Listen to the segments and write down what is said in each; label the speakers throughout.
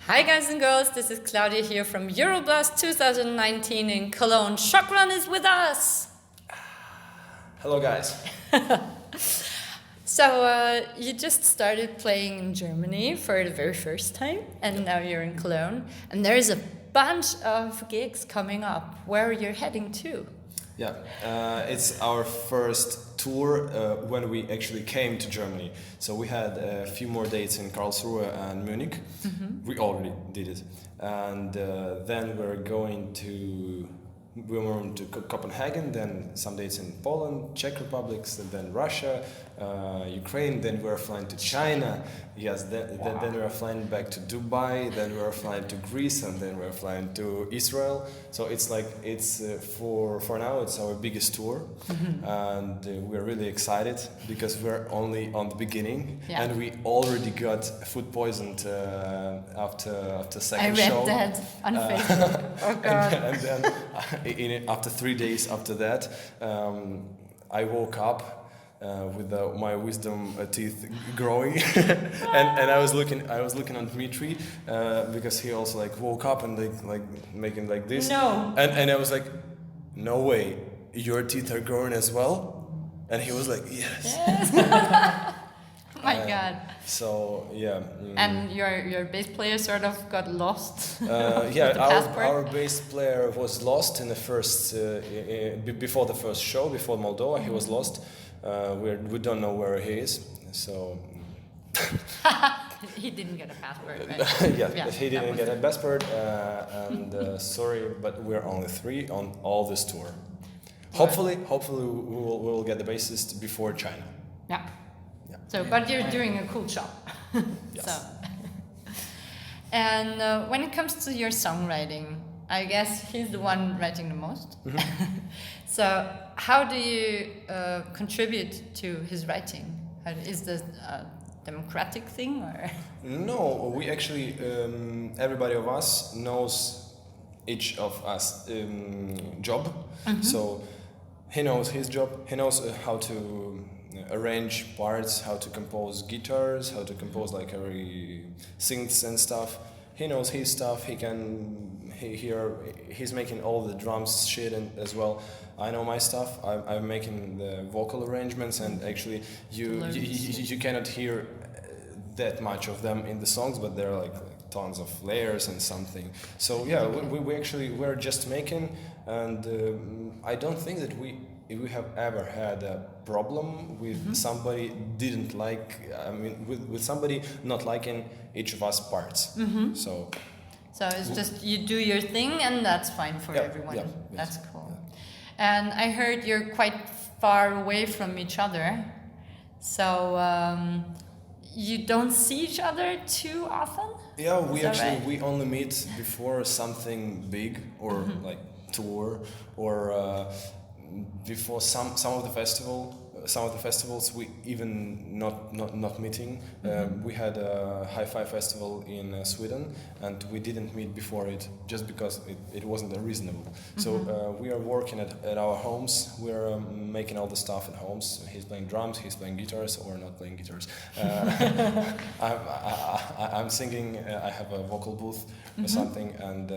Speaker 1: Hi guys and girls, this is Claudia here from Euroblast 2019 in Cologne. Shokran is with us!
Speaker 2: Hello guys.
Speaker 1: So you just started playing in Germany for the very first time and now you're in Cologne. And there is a bunch of gigs coming up. Where you're heading to?
Speaker 2: Yeah, it's our first tour when we actually came to Germany. So we had a few more dates in Karlsruhe and Munich. Mm-hmm. We already did it. And then we're going to Copenhagen, then some dates in Poland, Czech Republic, then Russia, Ukraine, then we're flying to China. Yes, then we're flying back to Dubai, then we're flying to Greece, and then we're flying to Israel. So it's for now it's our biggest tour, and we're really excited because we're only on the beginning, and we already got food poisoned after second show.
Speaker 1: I read that on Facebook. Oh God!
Speaker 2: And then after 3 days after that, I woke up with my wisdom teeth growing, and I was looking on Dmitry because he also woke up and like making like this.
Speaker 1: No.
Speaker 2: And I was like, no way, your teeth are growing as well, and he was like, yes.
Speaker 1: Oh my God.
Speaker 2: So yeah.
Speaker 1: And your bass player sort of got lost.
Speaker 2: Our bass player was lost in the first before the first show, before Moldova. He was lost. We don't know where he is. So
Speaker 1: he didn't get a passport. Right?
Speaker 2: He didn't get a passport. And sorry, but we're only 3 on all this tour. Hopefully, we will get the bassist before China.
Speaker 1: Yeah. So, but you're doing a cool job.
Speaker 2: Yes.
Speaker 1: So. And when it comes to your songwriting, I guess he's the one writing the most. Mm-hmm. So, how do you contribute to his writing? Is this a democratic thing, or?
Speaker 2: No, we actually everybody of us knows each of us job. Mm-hmm. So he knows his job. He knows how to arrange parts, how to compose guitars, how to compose every synths and stuff. He knows his stuff. He's making all the drums shit as well. I know my stuff. I'm making the vocal arrangements, and actually you cannot hear that much of them in the songs, but there are tons of layers and something. So yeah, we're just making, and I don't think that we have ever had a problem with somebody didn't like. I mean, with somebody not liking each of us parts. Mm-hmm. So
Speaker 1: it's just you do your thing, and that's fine for everyone.
Speaker 2: Yeah,
Speaker 1: that's cool. Yeah. And I heard you're quite far away from each other, so you don't see each other too often.
Speaker 2: Yeah, we only meet before something big or tour or. Before some of the festivals we even not meeting. We had a hi-fi festival in Sweden, and we didn't meet before it just because it wasn't reasonable. So we are working at our homes. We're making all the stuff at homes. He's playing drums, he's playing guitars, or not playing guitars. I'm singing. I have a vocal booth or something, and.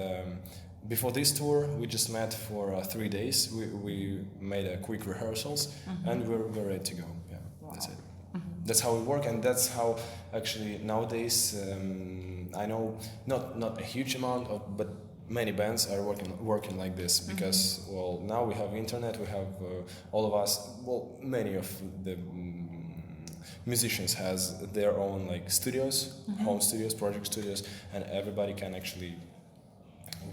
Speaker 2: Before this tour, we just met for 3 days. We made a quick rehearsals, and we're ready to go. Yeah, wow. That's it. Mm-hmm. That's how we work, and that's how actually nowadays I know not a huge amount but many bands are working like this because now we have internet. We have all of us. Well, many of the musicians has their own studios, home studios, project studios, and everybody can actually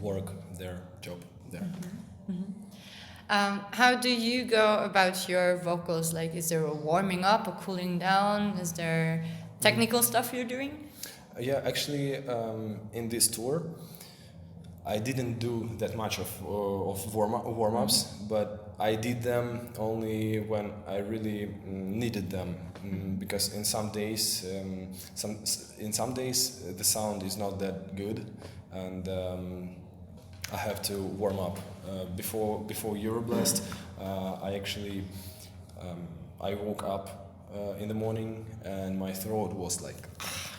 Speaker 2: work their job there.
Speaker 1: Mm-hmm. Mm-hmm. How do you go about your vocals? Is there a warming up, a cooling down? Is there technical stuff you're doing?
Speaker 2: Yeah, actually, in this tour, I didn't do that much of warm-ups, but I did them only when I really needed them, because in some days the sound is not that good, and I have to warm up. Before Euroblast, I woke up in the morning and my throat was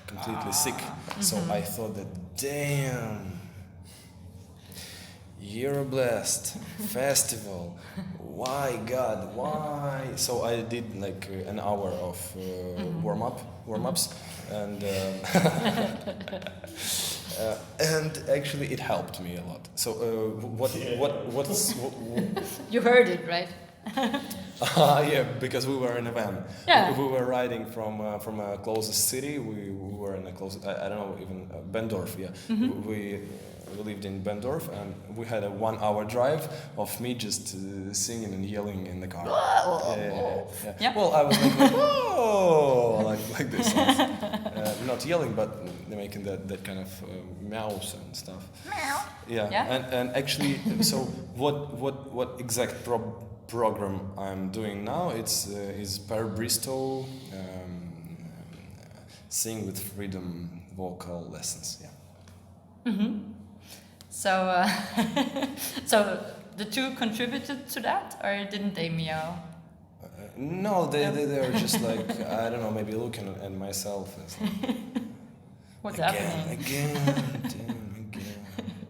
Speaker 2: completely sick. So I thought that, damn, Euroblast festival, why God, why? So I did like an hour of warm-ups, and and actually it helped me a lot. So what's
Speaker 1: You heard it, right?
Speaker 2: yeah, because we were in a van.
Speaker 1: Yeah.
Speaker 2: We were riding from a closest city. We were in a close. I don't know, even Bendorf. Yeah, we lived in Bendorf, and we had a 1 hour drive of me just singing and yelling in the car. Yeah. Well, I was like whoa, like this, not yelling, but making that kind of meows and stuff.
Speaker 1: Meow.
Speaker 2: Yeah. And actually, so what exact program I'm doing now, is Per Bristow Sing with Freedom vocal lessons. Yeah.
Speaker 1: So so the two contributed to that, or didn't they meow?
Speaker 2: No, they are just like, I don't know, maybe looking at myself and like,
Speaker 1: What's
Speaker 2: again,
Speaker 1: happening?
Speaker 2: again,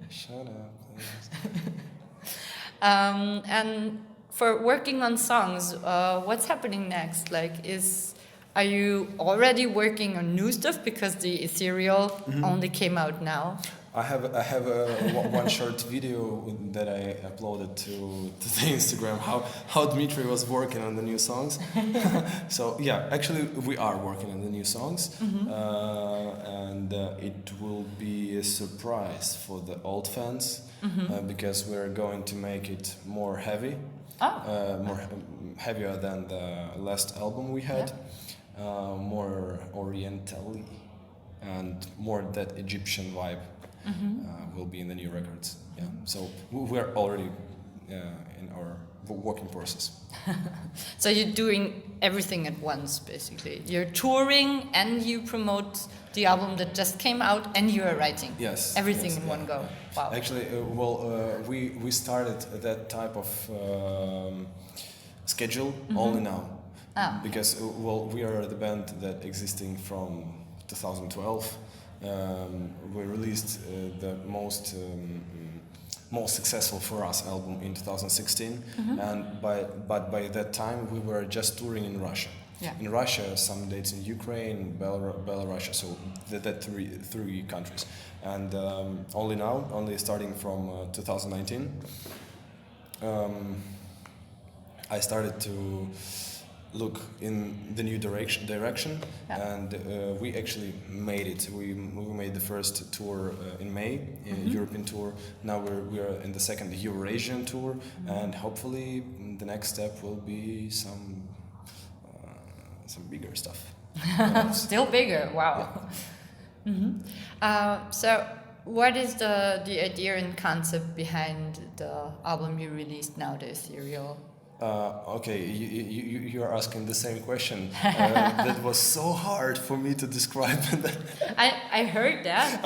Speaker 2: shut up, please.
Speaker 1: And for working on songs, what's happening next? Like, are you already working on new stuff because the Ethereal only came out now?
Speaker 2: I have one short video that I uploaded to the Instagram how Dmitry was working on the new songs. So yeah, actually we are working on the new songs, and it will be a surprise for the old fans, because we're going to make it more heavy, more heavier than the last album we had, more orientally, and more that Egyptian vibe. Will be in the new records. Yeah, so we're already in our working process.
Speaker 1: So you're doing everything at once, basically. You're touring and you promote the album that just came out, and you are writing.
Speaker 2: Yes,
Speaker 1: everything in one go. Wow.
Speaker 2: Actually, we started that type of schedule only now, because we are the band that existing from 2012. We released the most successful for us album in 2016, and by that time we were just touring in Russia.
Speaker 1: Yeah.
Speaker 2: In Russia, some dates in Ukraine, Belarus, so that three countries, and only starting from 2019, I started to look in the new direction, and we actually made it. We made the first tour in May, European tour. Now we are in the second Eurasian tour, and hopefully the next step will be some bigger stuff.
Speaker 1: Still bigger, wow.
Speaker 2: Yeah.
Speaker 1: So what is the idea and concept behind the album you released now, the Ethereal?
Speaker 2: Okay, you are asking the same question. That was so hard for me to describe.
Speaker 1: I heard that,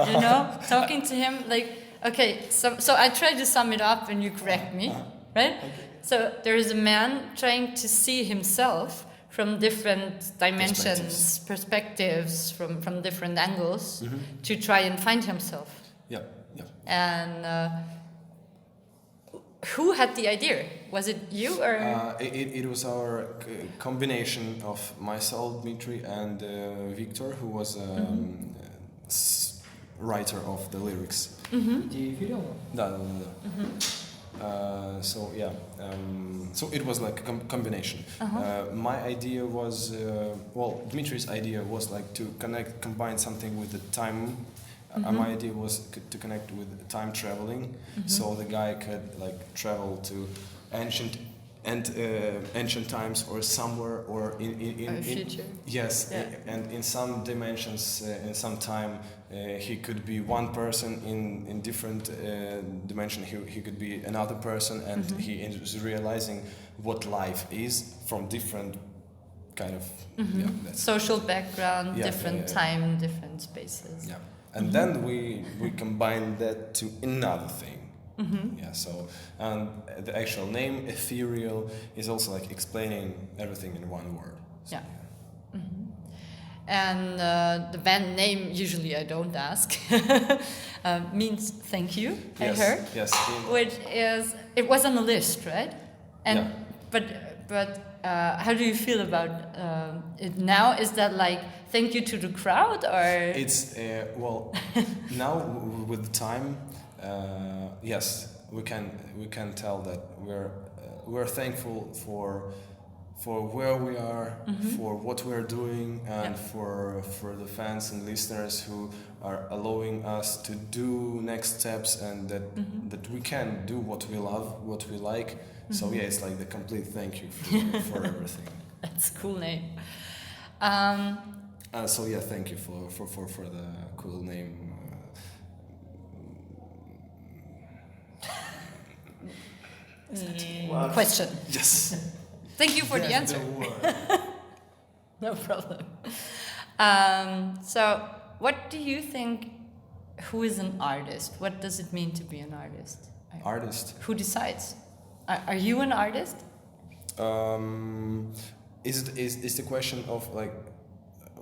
Speaker 1: talking to him, like, okay, so I try to sum it up and you correct me, right? Okay. So there is a man trying to see himself from different dimensions, perspectives from different angles, to try and find himself. Yeah. And who had the idea? Was it you or?
Speaker 2: It was our combination of myself, Dmitry, and Victor, who was writer of the lyrics. Да. So yeah, so it was like a combination. My idea was, Dmitry's idea was like to combine something with the time. My idea was to connect with time traveling, so the guy could like travel to ancient times or somewhere or in
Speaker 1: future.
Speaker 2: Yes, and in some dimensions, in some time, he could be one person. In different dimension, he could be another person, and he is realizing what life is from different kind of
Speaker 1: social background, different time, different spaces.
Speaker 2: Yeah. And then we combine that to another thing. Yeah. So, and the actual name Ethereal is also like explaining everything in one word. So,
Speaker 1: And the band name, usually I don't ask, means thank you,
Speaker 2: Yes,
Speaker 1: I heard.
Speaker 2: yes.
Speaker 1: Which is, it was on the list, right? And
Speaker 2: Yeah.
Speaker 1: But how do you feel about it now? Is that like thank you to the crowd, or
Speaker 2: It's well, now with the time, yes, we can tell that we're thankful for where we are, for what we're doing, and for the fans and listeners who are allowing us to do next steps, and that we can do what we love, what we like. So yeah, it's like the complete thank you for everything.
Speaker 1: That's a cool name.
Speaker 2: So yeah, thank you for the cool name.
Speaker 1: Question.
Speaker 2: Yes.
Speaker 1: Thank you for the answer. No problem. So, what do you think? Who is an artist? What does it mean to be an artist?
Speaker 2: Artist.
Speaker 1: Who decides? Are you an artist?
Speaker 2: Is the question of like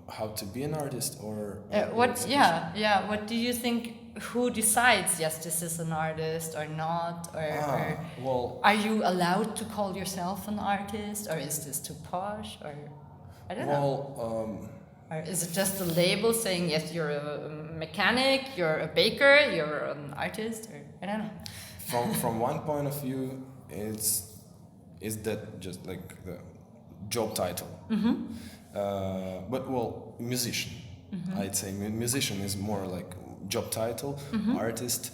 Speaker 2: how to be an artist, or
Speaker 1: what? Yeah. What do you think? Who decides? Yes, this is an artist or not? Or
Speaker 2: well,
Speaker 1: are you allowed to call yourself an artist, or is this too posh? Or I don't know. Or is it just a label saying yes, you're a mechanic, you're a baker, you're an artist, or I don't know.
Speaker 2: From one point of view, is that just like the job title? But well, musician. I'd say musician is more like job title. Artist.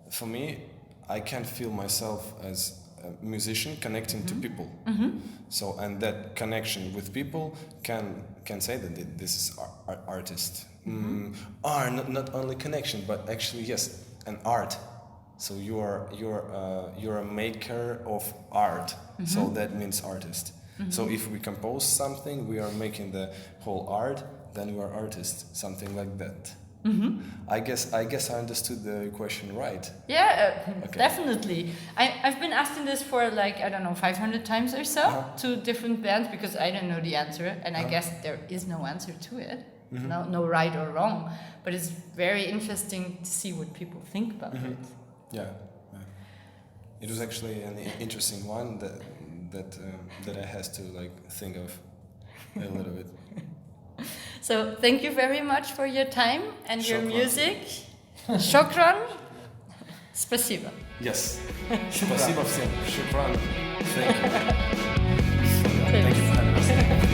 Speaker 2: For me, I can feel myself as a musician connecting to people. So, and that connection with people can say that this is artist. Not only connection, but actually yes, an art. So you're a maker of art. So that means artist. So if we compose something, we are making the whole art. Then we are artists. Something like that. I guess I understood the question right.
Speaker 1: Yeah, definitely. I've been asking this for like, I don't know, 500 times or so to different bands, because I don't know the answer, and I guess there is no answer to it. No right or wrong, but it's very interesting to see what people think about it.
Speaker 2: Yeah. It was actually an interesting one that I had to like think of a little bit.
Speaker 1: So thank you very much for your time and your
Speaker 2: Shokran.
Speaker 1: music. Shokran. Спасибо.
Speaker 2: Yes. Спасибо всем. Shokran. Thank you. Thank you for having us.